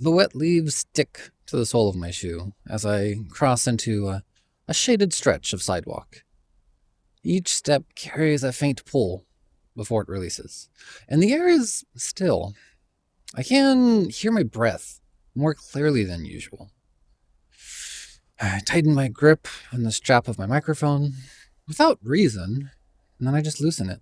The wet leaves stick to the sole of my shoe as I cross into a shaded stretch of sidewalk. Each step carries a faint pull before it releases, and the air is still. I can hear my breath more clearly than usual. I tighten my grip on the strap of my microphone without reason, and then I just loosen it.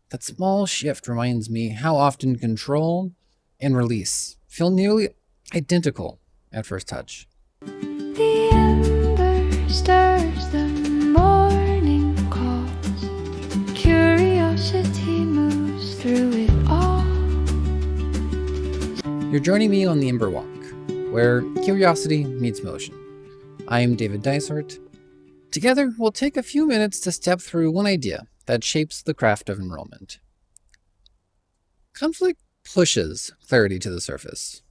That small shift reminds me how often control and release feel nearly identical at first touch. The ember stirs, the morning calls. Curiosity moves through it all. You're joining me on the Ember Walk, where curiosity meets motion. I am David Dysart. Together, we'll take a few minutes to step through one idea that shapes the craft of enrollment. Conflict pushes clarity to the surface.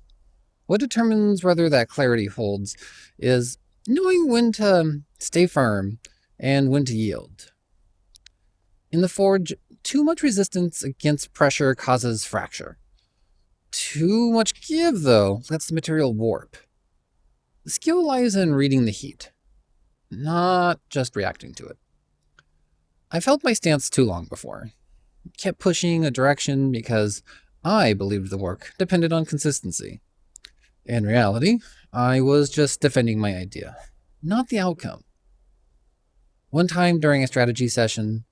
What determines whether that clarity holds is knowing when to stay firm and when to yield. In the forge, too much resistance against pressure causes fracture. Too much give, though, lets the material warp. The skill lies in reading the heat, not just reacting to it. I've held my stance too long before. Kept pushing a direction because I believed the work depended on consistency. In reality, I was just defending my idea, not the outcome. One time during a strategy session,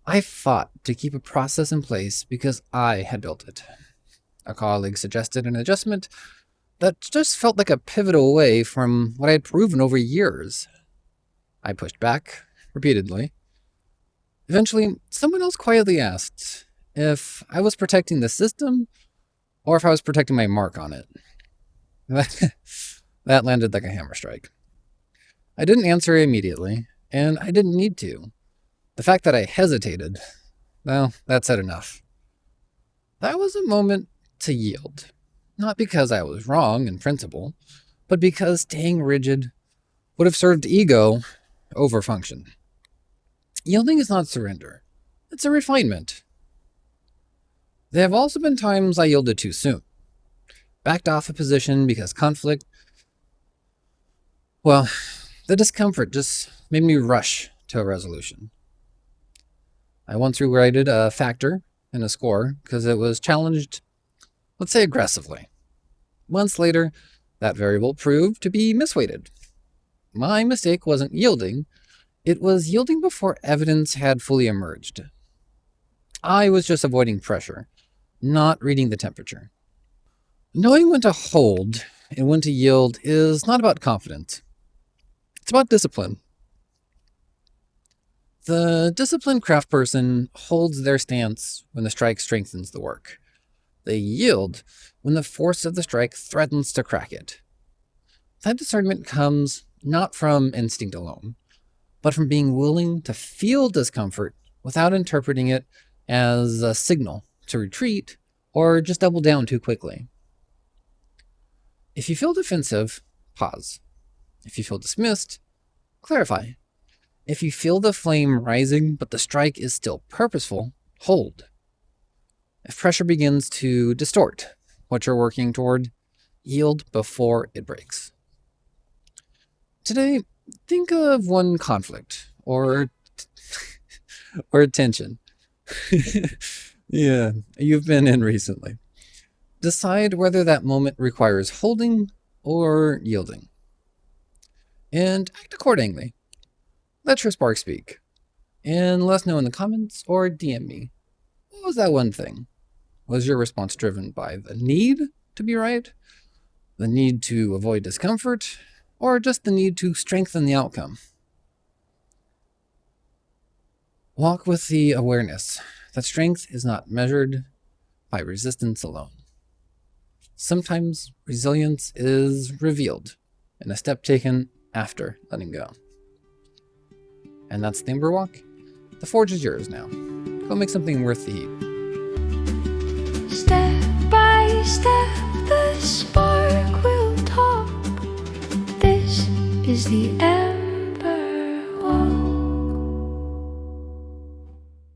I fought to keep a process in place because I had built it. A colleague suggested an adjustment that just felt like a pivot away from what I had proven over years. I pushed back, repeatedly. Eventually, someone else quietly asked if I was protecting the system or if I was protecting my mark on it. That landed like a hammer strike. I didn't answer immediately, and I didn't need to. The fact that I hesitated, well, that said enough. That was a moment to yield. Not because I was wrong in principle, but because staying rigid would have served ego over function. Yielding is not surrender. It's a refinement. There have also been times I yielded too soon. Backed off a position because conflict, well, the discomfort just made me rush to a resolution. I once rewrited a factor in a score because it was challenged, let's say, aggressively. Months later, that variable proved to be misweighted. My mistake wasn't yielding. It was yielding before evidence had fully emerged. I was just avoiding pressure, not reading the temperature. Knowing when to hold and when to yield is not about confidence. It's about discipline. The disciplined craft person holds their stance when the strike strengthens the work. They yield when the force of the strike threatens to crack it. That discernment comes not from instinct alone, but from being willing to feel discomfort without interpreting it as a signal to retreat or just double down too quickly. If you feel defensive, pause. If you feel dismissed, clarify. If you feel the flame rising but the strike is still purposeful, hold. If pressure begins to distort what you're working toward, yield before it breaks. Today, think of one conflict or tension. Yeah, you've been in recently. Decide whether that moment requires holding or yielding. And act accordingly. Let your spark speak. And let us know in the comments or DM me. What was that one thing? Was your response driven by the need to be right? The need to avoid discomfort? Or just the need to strengthen the outcome? Walk with the awareness that strength is not measured by resistance alone. Sometimes resilience is revealed in a step taken after letting go. And that's the Ember Walk. The forge is yours now. Go make something worth the heat. Step by step, the spark will talk. This is the end.